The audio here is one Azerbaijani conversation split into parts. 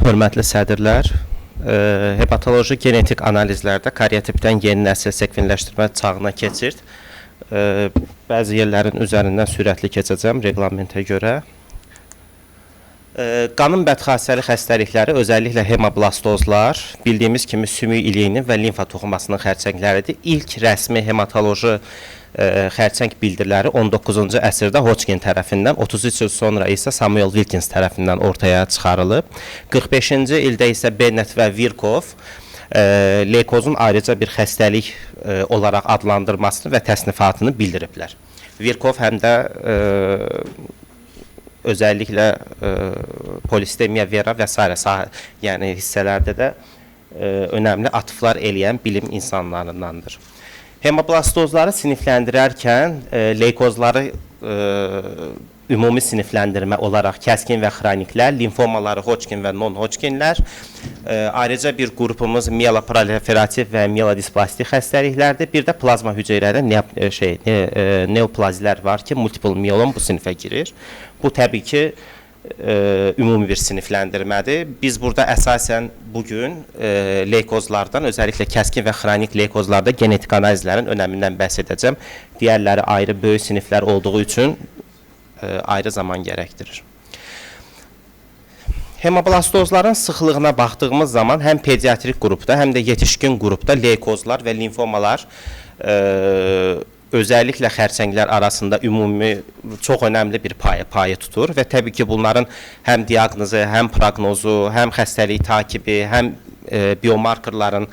Hörmətli sədrlər, hepatoloji genetik analizlərdə karyotipdən yeni nəsil sekvenləşdirmə çağına keçir. Bəzi yerlərin üzərindən sürətli keçəcəm reglamentə görə. Qanın bədxassəli xəstəlikləri, özəlliklə hemoblastozlar, bildiyimiz kimi sümük iliyinin və limfa toxumasının xərçəngləridir. İlk rəsmi hematoloji xərçəng bildiriləri 19-cu əsrdə Hodgkin tərəfindən, 33 il sonra isə Samuel Wilkins tərəfindən ortaya çıxarılıb. 45-ci ildə isə Bennett və Virchow leykozun ayrıca bir xəstəlik olaraq adlandırmasını və təsnifatını bildiriblər. Virchow həm də özəlliklə polistemia vera və s. yəni hissələrdə də önəmli atıflar eləyən bilim insanlarındandır. Hemoblastozları sinifləndirərkən leykozları ümumi sinifləndirmə olaraq kəskin və xroniklər, limfomaları Hodgkin və non-Hodgkinlər, ayrıca bir qrupumuz mieloproliferativ və mielodisplastik xəstəliklərdir. Bir də plazma hüceyrədə neoplazilər var ki, multiple myelom bu sinifə girir. Bu təbii ki, ümumi bir sinifləndirmədir. Biz burada əsasən bugün leykozlardan, özəlliklə kəskin və xronik leykozlarda genetik analizlərin önəmindən bəhs edəcəm. Digərləri ayrı böyük siniflər olduğu üçün ayrı zaman gərəkdirir. Hemoblastozların sıxlığına baxdığımız zaman həm pediatrik qrupda, həm də yetişkin qrupda leykozlar və limfomalar özəlliklə xərçənglər arasında ümumi çox önəmli bir payı tutur və təbii ki, bunların həm diaqnozu, həm proqnozu, həm xəstəlik takibi, həm biomarkerların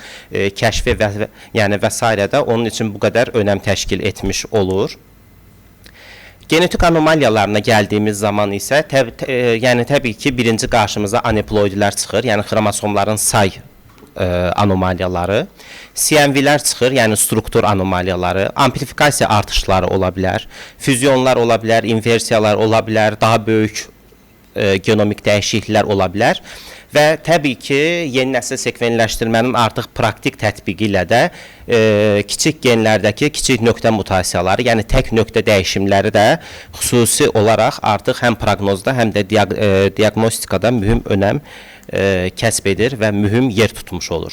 kəşfi və s. də onun üçün bu qədər önəm təşkil etmiş olur. Genetik anomaliyalarına gəldiyimiz zaman isə təbii ki, birinci qarşımıza aniploidlər çıxır, yəni xromosomların say anomaliyaları, CMV-lər çıxır, yəni struktur anomaliyaları, amplifikasiya artışları ola bilər, füzyonlar ola bilər, inversiyalar ola bilər, daha böyük genomik dəyişikliklər ola bilər və təbii ki, yeni nəsil sekvenləşdirmənin artıq praktik tətbiqi ilə də kiçik genlərdəki kiçik nöqtə mutasiyaları, yəni tək nöqtə dəyişimləri də xüsusi olaraq artıq həm proqnozda, həm də diaqnostikada mühüm önəm kəsb edir və mühüm yer tutmuş olur.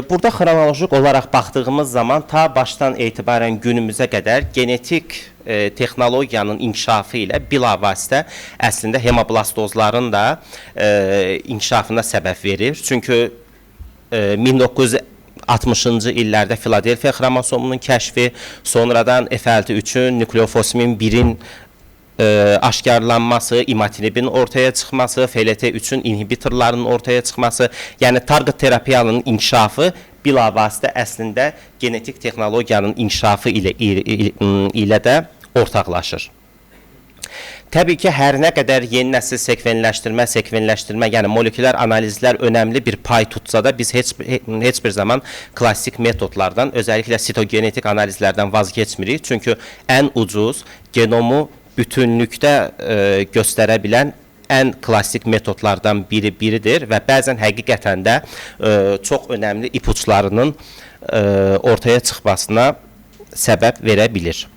Burada xronolojik olaraq baxdığımız zaman ta başdan etibarən günümüzə qədər genetik texnologiyanın inkişafı ilə bilavasitə əslində hemoblastozların da inkişafına səbəb verir. Çünki 1960-cı illərdə Filadelfiya xromosomunun kəşfi, sonradan FLT3-ün, nükleofosimin 1-in aşkarlanması, imatinibin ortaya çıxması, FLT3-ün inhibitorlarının ortaya çıxması, yəni target terapiyanın inkişafı bilavasitə əslində genetik texnologiyanın inkişafı ilə də ortaqlaşır. Təbii ki, hər nə qədər yeni nəsil sekvenləşdirmə, yəni molekülər analizlər önəmli bir pay tutsa da biz heç bir zaman klassik metodlardan, özəlliklə sitogenetik analizlərdən vaz keçmirik. Çünki ən ucuz genomu bütünlükdə göstərə bilən ən klassik metodlardan biridir və bəzən həqiqətən də çox önəmli ipuçlarının ortaya çıxmasına səbəb verə bilir.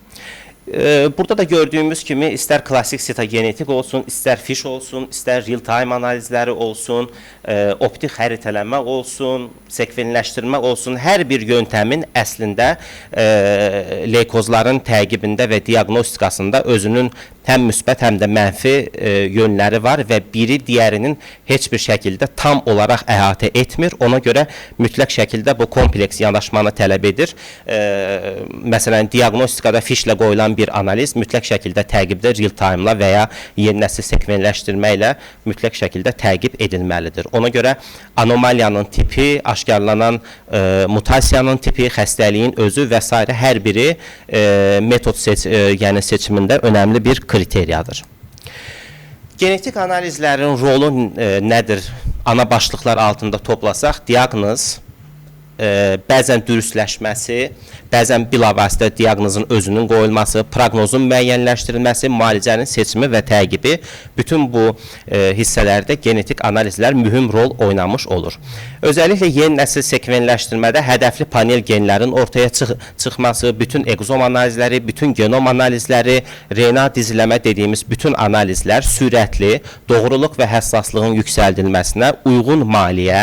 Burada da gördüyümüz kimi istər klassik sitogenetik olsun, istər fiş olsun, istər real-time analizləri olsun, optik xəritələmə olsun, sekvenləşdirmə olsun, hər bir yöntəmin əslində leykozların təqibində və diaqnostikasında özünün həm müsbət, həm də mənfi yönləri var və biri digərinin heç bir şəkildə tam olaraq əhatə etmir. Ona görə mütləq şəkildə bu kompleks yanaşmanı tələb edir. Məsələn, diaqnostikada fişlə qoyulan bir analiz mütləq şəkildə təqibdə real-time-la və ya yeni nəsil sekvenləşdirmə ilə mütləq şəkildə təqib edilməlidir. Ona görə anomaliyanın tipi, aşkarlanan mutasiyanın tipi, xəstəliyin özü və s. hər biri metod seçimində önəmli bir kriteriyadır. Genetik analizlərin rolu nədir? Ana başlıqlar altında toplasaq, diaqnoz, bəzən dürüstləşməsi, bəzən bilavasitə diaqnozun özünün qoyulması, proqnozun müəyyənləşdirilməsi, müalicənin seçimi və təqibi, bütün bu hissələrdə genetik analizlər mühüm rol oynamış olur. Özəlliklə yeni nəsil sekvenləşdirmədə hədəfli panel genlərin ortaya çıxması, bütün egzom analizləri, bütün genom analizləri, RNA diziləmə dediyimiz bütün analizlər sürətli, doğruluq və həssaslığın yüksəldilməsinə, uyğun maliyyə,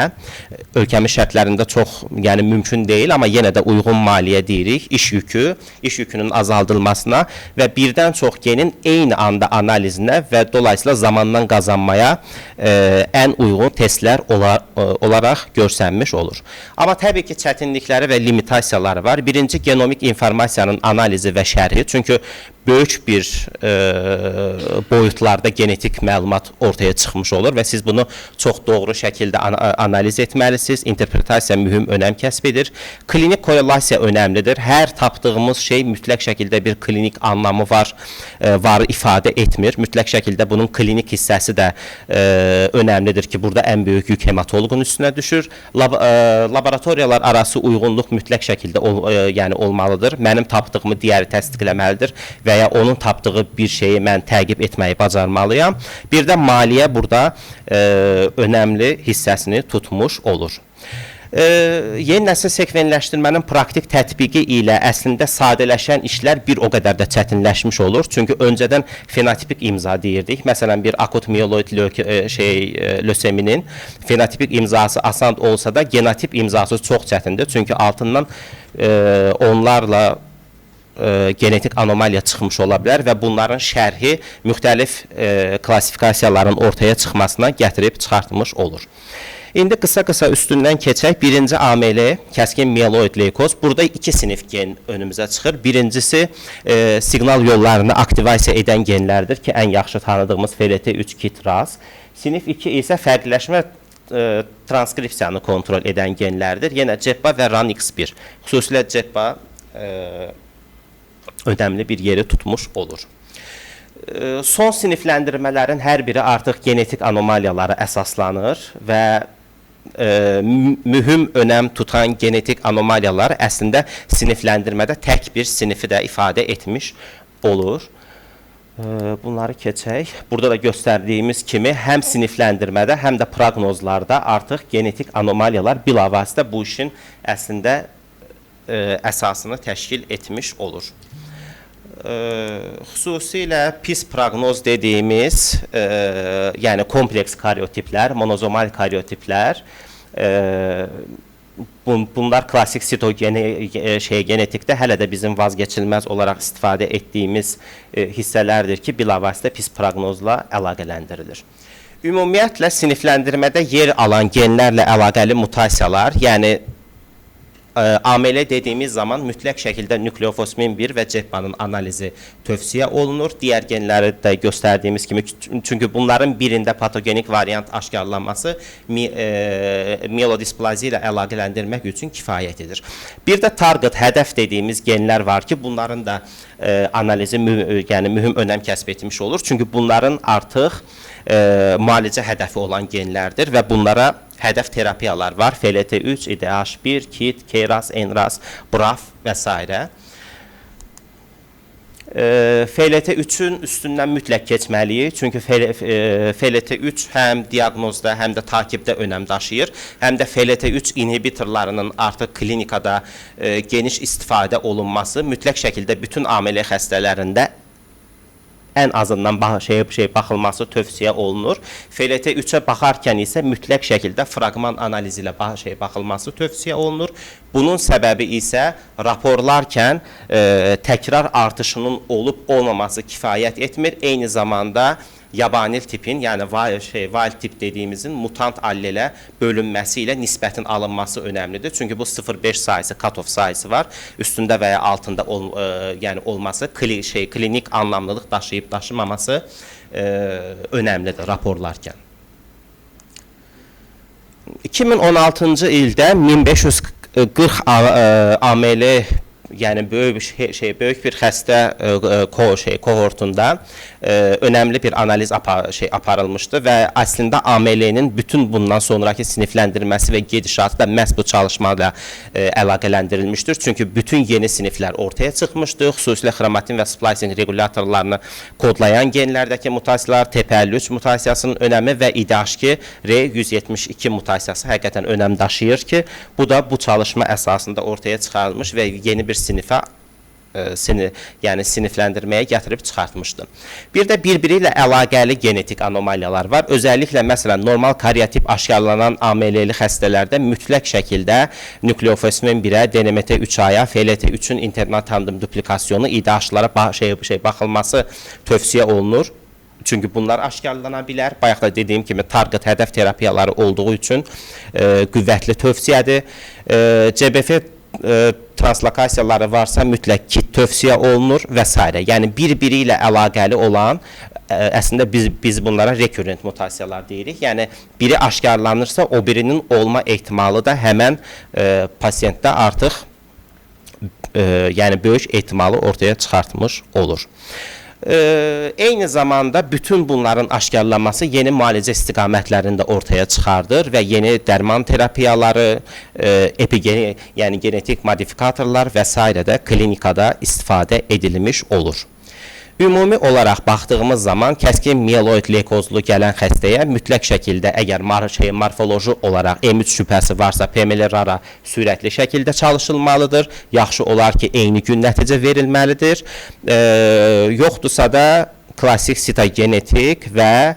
ölkəmiz şərtlərində çox mümkün deyil, amma yenə də uyğun maliyyə deyirik, iş yükünün azaldılmasına və birdən çox genin eyni anda analizinə və dolayısıyla zamandan qazanmaya ən uyğun testlər olaraq görsənmiş olur. Amma təbii ki, çətinlikləri və limitasiyaları var. Birinci, genomik informasiyanın analizi və şərhi, çünki böyük bir boyutlarda genetik məlumat ortaya çıxmış olur və siz bunu çox doğru şəkildə analiz etməlisiniz. İnterpretasiya mühüm önəm kəsb edir. Klinik korelasiya önəmlidir. Hər tapdığımız şey mütləq şəkildə bir klinik anlamı var ifadə etmir. Mütləq şəkildə bunun klinik hissəsi də önəmlidir ki, burada ən böyük yük hematoloqun üstünə düşür. Laboratoriyalar arası uyğunluq mütləq şəkildə olmalıdır. Mənim tapdığımı digəri təsdiqləməlidir və ya onun tapdığı bir şeyi mən təqib etməyi bacarmalıyam. Bir də maliyyə burada önəmli hissəsini tutmuş olur. Yeni nəsil sekvenləşdirmənin praktik tətbiqi ilə əslində sadələşən işlər bir o qədər də çətinləşmiş olur. Çünki öncədən fenotipik imza deyirdik. Məsələn, bir akut mieloid löseminin fenotipik imzası asan olsa da genotip imzası çox çətindir. Çünki altından onlarla genetik anomaliya çıxmış ola bilər və bunların şərhi müxtəlif klassifikasiyaların ortaya çıxmasına gətirib çıxartmış olur. İndi qısa-qısa üstündən keçək. Birinci AML, kəskin mieloid leykoz. Burada iki sinif gen önümüzə çıxır. Birincisi siqnal yollarını aktivasiya edən genlərdir ki, ən yaxşı tanıdığımız FLT3 KIT-RAS. Sinif 2 isə fərqləşmə transkripsiyanı kontrol edən genlərdir. Yenə CEPPA və RANX1. Xüsusilə CEPPA önemli bir yeri tutmuş olur. Son sinifləndirmələrin hər biri artıq genetik anomaliyalara əsaslanır və mühüm önəm tutan genetik anomaliyalar əslində sinifləndirmədə tək bir sinifi də ifadə etmiş olur. Bunları keçək. Burada da göstərdiyimiz kimi həm sinifləndirmədə, həm də proqnozlarda artıq genetik anomaliyalar bilavasitə bu işin əslində əsasını təşkil etmiş olur. Xüsusilə pis proqnoz dediyimiz, yəni kompleks karyotiplər, monozomal karyotiplər, bunlar klasik sitogenetikdə hələ də bizim vazgeçilməz olaraq istifadə etdiyimiz hissələrdir ki, bilavasitə pis proqnozla əlaqələndirilir. Ümumiyyətlə, sinifləndirmədə yer alan genlərlə əlaqəli mutasiyalar, yəni AML dediyimiz zaman mütləq şəkildə nükleofosmin 1 və CEPPA-nın analizi tövsiyə olunur. Digər genləri də göstərdiyimiz kimi, çünki bunların birində patogenik variant aşkarlanması mielodisplazi ilə əlaqələndirmək üçün kifayət edir. Bir də target, hədəf dediyimiz genlər var ki, bunların da analizi mühüm önəm kəsb etmiş olur. Çünki bunların artıq müalicə hədəfi olan genlərdir və bunlara hədəf terapiyalar var. FLT3, IDH1, KIT, KRAS, NRAS, BRAF və s. FLT3-ün üstündən mütləq keçməliyik. Çünki FLT3 həm diaqnozda, həm də takibdə önəm daşıyır. Həm də FLT3 inhibitorlarının artıq klinikada geniş istifadə olunması mütləq şəkildə bütün AML xəstələrində ən azından baxılması tövsiyə olunur. FLT3-ə baxarkən isə mütləq şəkildə fraqman analizi ilə baxılması tövsiyə olunur. Bunun səbəbi isə raporlarkən təkrar artışının olub-olmaması kifayət etmir. Eyni zamanda yabanil tipin, yəni wild tip dediyimizin mutant allelə bölünməsi ilə nisbətin alınması önəmlidir. Çünki bu 0,5 sayısı, cut-off sayısı var. Üstündə və ya altında olması, klinik anlamlılıq daşıyıb-daşımaması önəmlidir raporlarkən. 2016-cı ildə 1540 AML yəni böyük bir xəstə kohortunda önəmli bir analiz aparılmışdı və əslində AML-nin bütün bundan sonraki sinifləndirilməsi və gedişatı da məhz bu çalışmayla əlaqələndirilmişdir. Çünki bütün yeni siniflər ortaya çıxmışdı. Xüsusilə xromatin və splicing regulatorlarını kodlayan genlərdəki mutasiyalar, TP53 mutasiyasının önəmi və IDH2 R172 mutasiyası həqiqətən önəm daşıyır ki, bu da bu çalışma əsasında ortaya çıxarılmış və yeni bir sinifə yəni sinifləndirməyə gətirib çıxartmışdı. Bir də bir-biri ilə əlaqəli genetik anomaliyalar var. Özəlliklə, məsələn, normal karyotip aşkarlanan AML-li xəstələrdə mütləq şəkildə nükleofosmin 1-ə, DNMT3A-ya, FLT3-ün internal tandem duplikasyonu, IDH-lara baxılması tövsiyə olunur. Çünki bunlar aşkarlana bilər. Bayaq da dediyim kimi target hədəf terapiyaları olduğu üçün qüvvətli tövsiyədir. CBF translokasiyaları varsa mütləq kit tövsiyə olunur və s. Yəni bir-biri ilə əlaqəli olan əslində biz bunlara rekurrent mutasiyalar deyirik. Yəni biri aşkarlanırsa o birinin olma ehtimalı da həmən pasiyentdə artıq yəni böyük ehtimalı ortaya çıxartmış olur. Eyni zamanda bütün bunların aşkarlanması yeni müalicə istiqamətlərində ortaya çıxardır və yeni dərman terapiyaları, yəni genetik modifikatorlar və s. də klinikada istifadə edilmiş olur. Ümumi olaraq baxdığımız zaman kəskin mieloid leykozlu gələn xəstəyə mütləq şəkildə əgər morfoloji olaraq M3 şübhəsi varsa PML-rara sürətli şəkildə çalışılmalıdır. Yaxşı olar ki, eyni gün nəticə verilməlidir. Yoxdursa da klassik sitogenetik və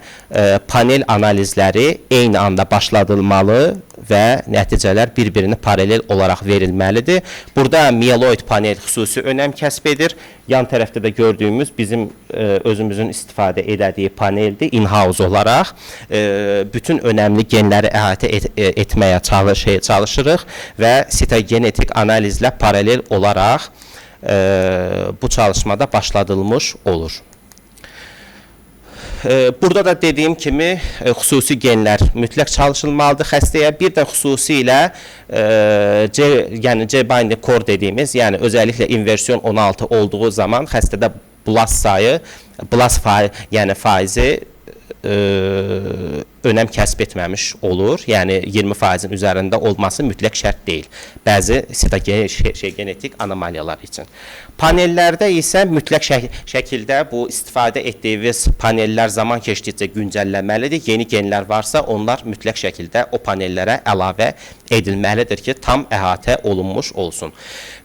panel analizləri eyni anda başladılmalı və nəticələr bir-birini paralel olaraq verilməlidir. Burada mieloid panel xüsusi önəm kəsb edir. Yan tərəfdə də gördüyümüz bizim özümüzün istifadə edədiyi paneldir. In-house olaraq bütün önəmli genləri əhatə etməyə çalışırıq və sitogenetik analizlə paralel olaraq bu çalışmada başladılmış olur. Burada da dediyim kimi xüsusi genlər mütləq çalışılmalıdır xəstəyə. Bir də xüsusilə yəni C-binding core dediyimiz, yəni özəlliklə inversiyon 16 olduğu zaman xəstədə blast sayı, yəni faizi önəm kəsb etməmiş olur. Yəni 20%-in üzərində olması mütləq şərt deyil. Bəzi sitogenetik anomaliyalar üçün. Panellərdə isə mütləq şəkildə bu istifadə etdiyiniz panellər zaman keçdikcə güncəlləməlidir. Yeni genlər varsa onlar mütləq şəkildə o panellərə əlavə edilməlidir ki, tam əhatə olunmuş olsun.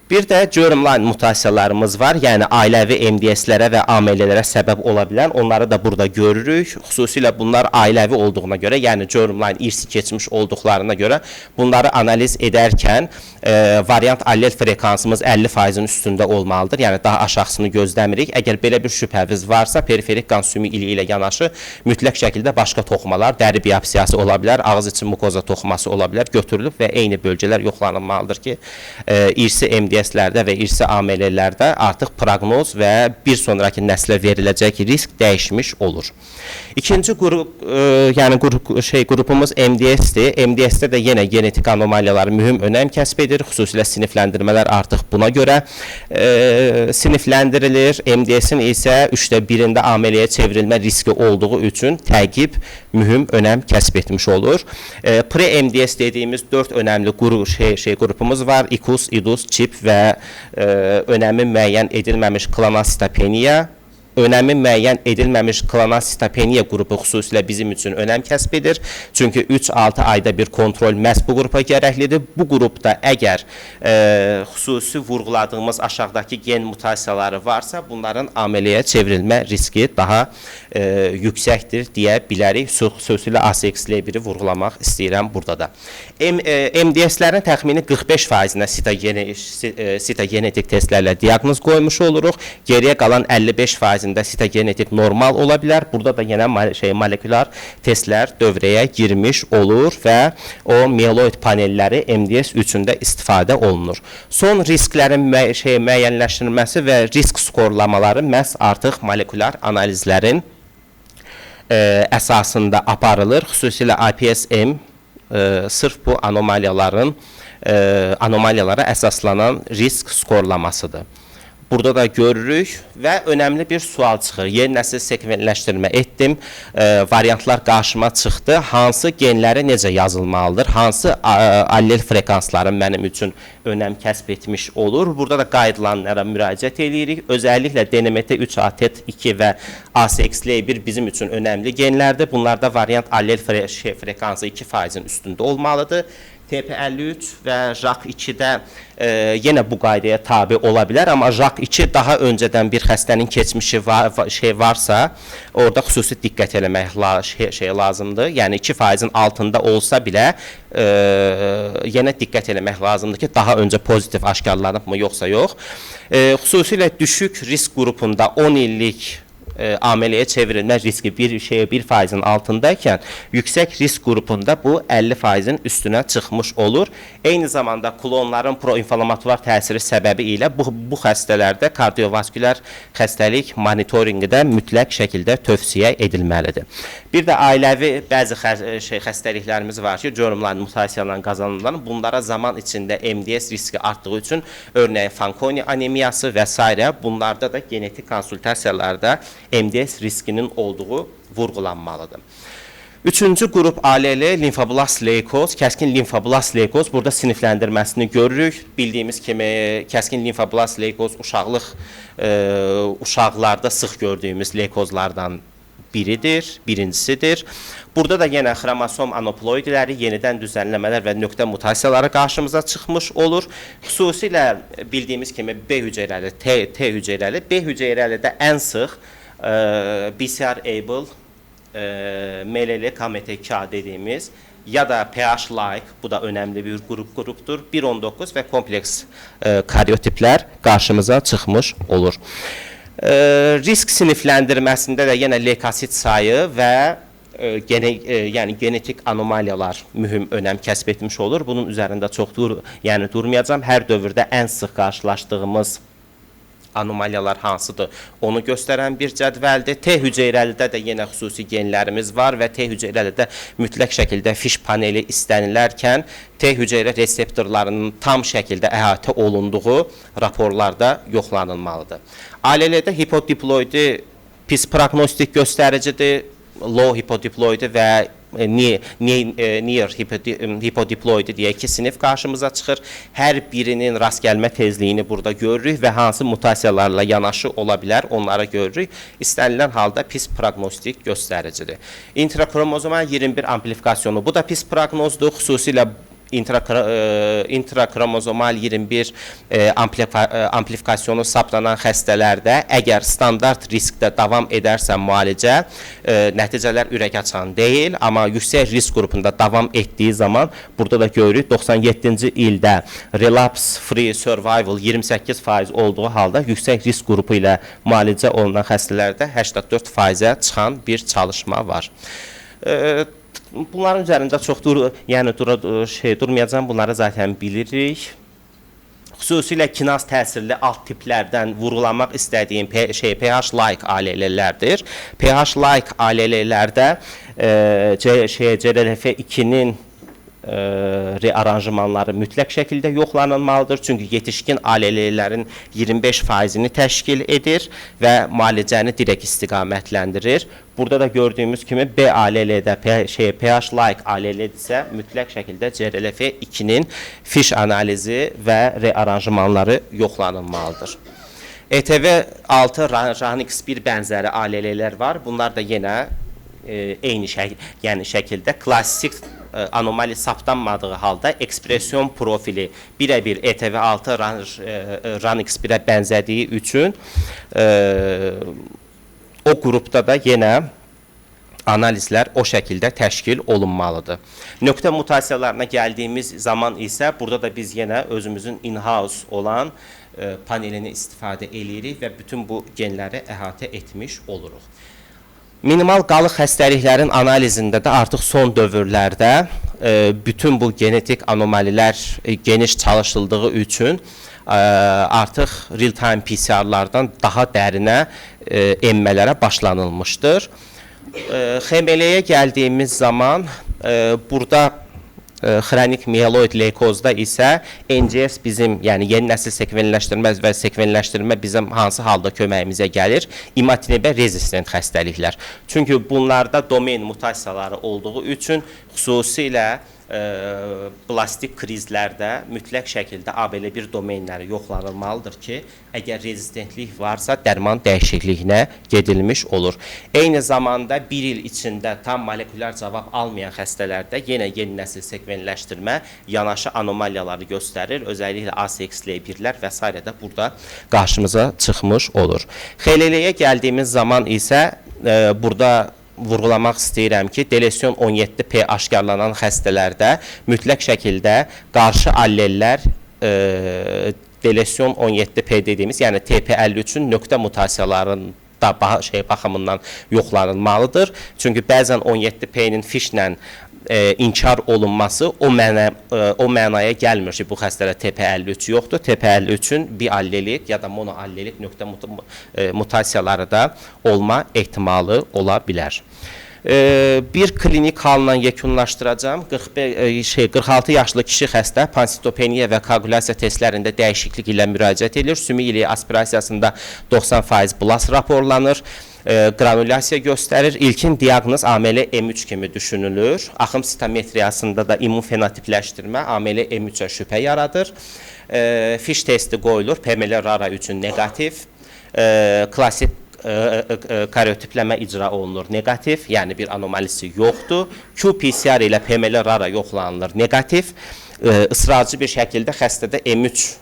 Bir də germline mutasiyalarımız var, yəni ailəvi MDS-lərə və AML-lərə səbəb ola bilən, onları da burada görürük. Xüsusilə bunlar ailəvi olduğuna görə, yəni germline irsi keçmiş olduqlarına görə bunları analiz edərkən variant allel frekansımız 50%-in üstündə olmalıdır, yəni daha aşağısını gözləmirik. Əgər belə bir şübhəviz varsa, periferik qan sümü ili ilə yanaşı mütləq şəkildə başqa toxumalar, dəri biopsiyası ola bilər, ağız içi mukoza toxuması ola bilər, götürülüb və eyni bölgələr yoxlanılmalıdır ki, irsi MDS-lərdə və irsi AML-lərdə artıq proqnoz və bir sonraki nəslə veriləcək risk dəyişmiş olur. İkinci qrup, yəni qrupumuz MDS-dir. MDS-də də yenə genetik anomaliyaları mühüm önəm kəsb edir. Xüsusilə sinifləndirmələr artıq buna görə sinifləndirilir. MDS-in isə 1/3-də AML-yə çevrilmə riski olduğu üçün təqib mühüm önəm kəsb etmiş olur. Pre-MDS dediyimiz 4 önəmli qrupumuz var. IKUS, IDUS, CHIP və önəmi müəyyən edilməmiş klonasitopeniya. Önəmi müəyyən edilməmiş klonasitopeniya qrupu xüsusilə bizim üçün önəm kəsb edir. Çünki 3-6 ayda bir kontrol məhz bu qrupa gərəklidir. Bu qrupda əgər xüsusi vurğuladığımız aşağıdakı gen mutasiyaları varsa, bunların AML-yə çevrilmə riski daha yüksəkdir deyə bilərik. Xüsusilə ASXL1-i vurğulamaq istəyirəm burada da. MDS-lərin təxmini 45%-nə sitogenetik testlərlə diaqnoz qoymuş oluruq. Geriyə qalan 55%-də sitogenetik normal ola bilər. Burada da yenə molekulyar testlər dövrəyə girmiş olur və o mieloid panelləri MDS üçündə istifadə olunur. Son risklərin müəyyənləşdirilməsi və risk skorlamaları məhz artıq molekulyar analizlərin əsasında aparılır. Xüsusilə IPSM sırf bu anomaliyaların anomaliyalara əsaslanan risk skorlamasıdır. Burada da görürük və önəmli bir sual çıxır. Yeni nəsil sekvenləşdirmə etdim, variantlar qarşıma çıxdı. Hansı genləri necə yazılmalıdır? Hansı allel frekansların mənim üçün önəm kəsb etmiş olur? Burada da qaydalanlara müraciət edirik. Özəlliklə DNMT3, ATET2 və ASXL1 bizim üçün önəmli genlərdir. Bunlarda variant allel frekansı 2%-in üstündə olmalıdır. TP53 və JAK2-də yenə bu qaydaya tabi ola bilər, amma JAK2 daha öncədən bir xəstənin keçmişi varsa, orada xüsusi diqqət eləmək lazımdır. Yəni 2%-in altında olsa bilə yenə diqqət eləmək lazımdır ki, daha öncə pozitiv aşkarlanıb mı, yoxsa yox. Xüsusilə düşük risk qrupunda 10 illik ameliyə çevrilmə riski 1%-in altındayken yüksək risk qrupunda bu 50%-in üstünə çıxmış olur. Eyni zamanda klonların proinflamatuar təsiri səbəbi ilə bu xəstələrdə kardiovaskülər xəstəlik monitorinqi də mütləq şəkildə tövsiyə edilməlidir. Bir də ailəvi bəzi xəstəliklərimiz var ki, germların mutasiyalarla qazanılan, bunlara zaman içində MDS riski artdığı üçün, örneğin Fanconi anemiyası və s. bunlarda da genetik konsultasiyalarda MDS riskinin olduğu vurğulanmalıdır. Üçüncü qrup ALL limfoblast leykoz, kəskin limfoblast leykoz. Burada sinifləndirməsini görürük. Bildiyimiz kimi kəskin limfoblast leykoz uşaqlarda sıx gördüyümüz leykozlardan birincisidir. Burada da yenə xromosom anoploidləri, yenidən düzənləmələr və nöqtə mutasiyaları qarşımıza çıxmış olur. Xüsusilə bildiyimiz kimi B hüceyrəli, T hüceyrəli. B hüceyrəlidə ən sıx BCR-ABL, MLL, KMT2 dediğimiz ya da pH-like, bu da önemli bir gruptur. 1-19 ve kompleks karyotiplər qarşımıza çıxmış olur. Risk sinifləndirməsində də yenə leykosit sayı və yəni genetik anomaliyalar mühüm önəm kəsb etmiş olur. Bunun üzərində çox durmayacağım. Hər dövrdə ən sıx qarşılaşdığımız anomaliyalar hansıdır, onu göstərən bir cədvəldir. T hüceyrəlidə də yenə xüsusi genlərimiz var və T hüceyrəlidə mütləq şəkildə fiş paneli istənilərkən T hüceyrə reseptorlarının tam şəkildə əhatə olunduğu raporlarda yoxlanılmalıdır. ALL-də hipodiploidi pis proqnostik göstəricidir, low hipodiploidi və near hipodiploidi diye iki sinif qarşımıza çıxır. Hər birinin rast gəlmə tezliyini burada görürük və hansı mutasiyalarla yanaşı ola bilər, onlara görürük. İstənilən halda pis proqnostik göstəricidir. Intrakromozomal 21 amplifikasyonu, bu da pis proqnozdur. Xüsusilə intrakromozomal 21 amplifikasyonu saptanan xəstələrdə əgər standart riskdə davam edərsə müalicə, nəticələr ürək açan deyil, amma yüksək risk qrupunda davam etdiyi zaman burada da görürük 97-ci ildə relapse free survival 28% olduğu halda yüksək risk qrupu ilə müalicə olunan xəstələrdə 84%-ə çıxan bir çalışma var. Bunların üzərində çox durmayacağım, bunları zaten bilirik. Xüsusilə kinaz təsirli alt tiplərdən vurğulamaq istədiyim pH-like ALL-lərdir. pH-like ALL-lərdə CRLF2-nin rearanjmanları mütləq şəkildə yoxlanılmalıdır. Çünki yetişkin ALL-lərin 25%-ni təşkil edir və müalicəni direkt istiqamətləndirir. Burada da gördüyümüz kimi B ALL-də pH-like ALL-isə mütləq şəkildə CRLF2-nin fiş analizi və rearanjmanları yoxlanılmalıdır. ETV6 RANX1 bənzəri ALL-lər var. Bunlar da yenə eyni şəkildə klassik anomali saptanmadığı halda ekspresyon profili birə-bir ETV6 RANX1-ə bənzədiyi üçün o qrupda da yenə analizlər o şəkildə təşkil olunmalıdır. Nöqtə mutasiyalarına gəldiyimiz zaman isə burada da biz yenə özümüzün in-house olan panelini istifadə edirik və bütün bu genləri əhatə etmiş oluruq. Minimal qalıq xəstəliklərin analizində də artıq son dövrlərdə bütün bu genetik anomalilər geniş çalışıldığı üçün artıq real-time PCR-lardan daha dərinə enmələrə başlanılmışdır. XML-yə gəldiyimiz zaman burada xronik mieloid leykozda isə NGS bizim, yəni yeni nəsil sekvenləşdirmə və sekvenləşdirmə bizim hansı halda köməyimizə gəlir? İmatinibə rezistent xəstəliklər. Çünki bunlarda domen mutasiyaları olduğu üçün xüsusilə plastik krizlərdə mütləq şəkildə ABL1 domenləri yoxlanılmalıdır ki, əgər rezistentlik varsa dərman dəyişikliyinə gedilmiş olur. Eyni zamanda bir il içində tam molekulyar cavab almayan xəstələrdə yenə yeni nəsil sekvenləşdirmə yanaşı anomaliyaları göstərir. Özəlliklə ASXL1-lər və s. də burada qarşımıza çıxmış olur. XLL-yə gəldiyimiz zaman isə burada vurğulamaq istəyirəm ki, delesion 17P aşkarlanan xəstələrdə mütləq şəkildə qarşı allellər delesion 17P dediyimiz, yəni TP53-ün nöqtə mutasiyalarında baxımından yoxlanılmalıdır. Çünki bəzən 17P-nin fişlə inkar olunması o mənaya gəlmir ki, bu xəstədə TP53 yoxdur. TP53-ün biallelik ya da monoallelik nöqtə mutasiyaları da olma ehtimalı ola bilər. Bir klinik halla yekunlaşdıracağım. 46 yaşlı kişi xəstə pansitopeniya və koagulyasiya testlərində dəyişiklik ilə müraciət edir. Sümük iliyi aspirasiyasında 90% blas raporlanır. Granulyasiya göstərir. İlkin diaqnoz AML M3 kimi düşünülür. Axım sitometriyasında da immun fenotipləşdirmə AML M3-ə şübhə yaradır. Fiş testi qoyulur. PML RARA üçün negativ. Klassik karyotipləmə icra olunur, negativ, yəni bir anomalisi yoxdur. qPCR ilə PML RARA yoxlanılır, negativ. Israrcı bir şəkildə xəstədə M3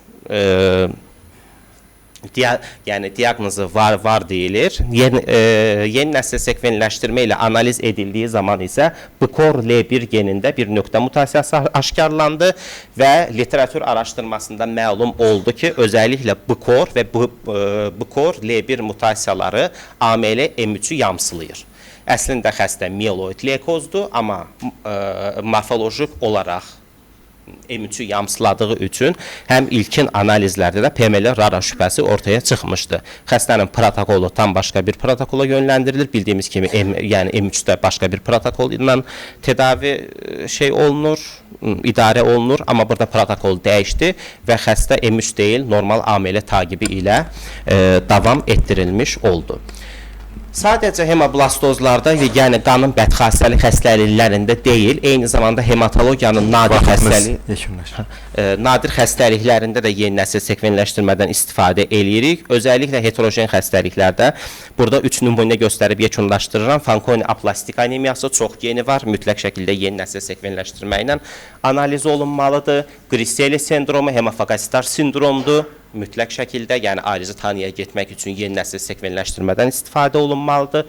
yəni diaqnozu var deyilir. Yeni nəsil sekvenləşdirmə ilə analiz edildiyi zaman isə BCOR L1 genində bir nöqtə mutasiyası aşkarlandı və literatur araşdırmasında məlum oldu ki, özəlliklə BCOR və BCOR L1 mutasiyaları AML M3-ü yamsılayır. Əslində xəstə mieloid leykozdur, amma morfolojik olaraq M3-ü yamsıladığı üçün həm ilkin analizlərdə də PML RARA şübhəsi ortaya çıxmışdı. Xəstənin protokolu tam başqa bir protokola yönləndirilir. Bildiyimiz kimi yəni M3-də başqa bir protokol ilə tədavi olunur, idarə olunur, amma burada protokol dəyişdi və xəstə M3 deyil, normal AML taqibi ilə davam etdirilmiş oldu. Sadəcə hemoblastozlarda, yəni qanın bədxassəli xəstəliklərində deyil, eyni zamanda hematologiyanın nadir xəstəliklərində də yeni nəsil sekvenləşdirmədən istifadə edirik. Özəlliklə heterogen xəstəliklərdə burada 3 nümunə göstərib yekunlaşdırıram. Fanconi aplastik anemiyası çox yeni var, mütləq şəkildə yeni nəsil sekvenləşdirmə ilə analiz olunmalıdır. Griseli sendromu hemofagositar sindromdur. Mütləq şəkildə, yəni ayrıcı tanıya getmək üçün yeni nəsil sekvenləşdirmədən istifadə olunmalıdır.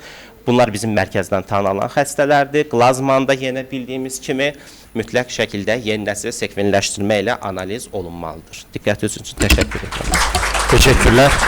Bunlar bizim mərkəzdən tanınan xəstələrdir. Glazmanda yenə bildiyimiz kimi mütləq şəkildə yeni nəsil sekvenləşdirmə ilə analiz olunmalıdır. Diqqətiniz üçün təşəkkür edirəm. Teşekkürler.